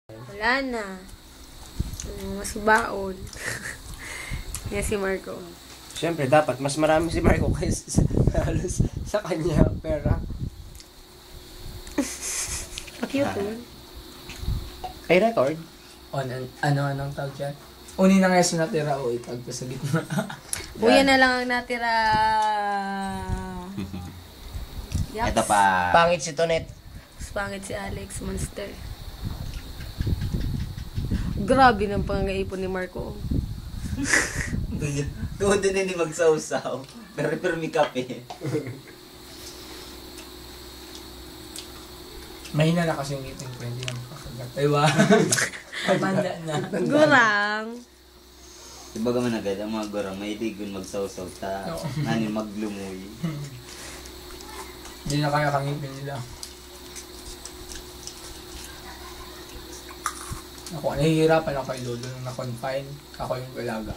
Wala na. Mas baon. Yan si Marco. Siyempre, dapat mas marami si Marco kaysa halos sa kanya pera. Cute yun. Ay, record? Anong tawag dyan? Unin na nga sa natira o itagpo sa gitna. Buya na lang ang natira. Yaps. Ito pa. Pangit si Tonet. Mas pangit si Alex Monster. Grabe ng pangaipon ni Marco. Doon din hindi magsausaw. Pero may kape. Mahina na kasi yung ngipin ko, hindi na makakagat. Diba? Pagmanda na. Gurang. Diba gaman agad ang mga gurang may ligon magsausaw ta. Oo. Nani maglumoy. Hindi na kaya kangipin nila. Ako, nahihirapan ako kay Lolo nung na-confine. Ako yung galaga.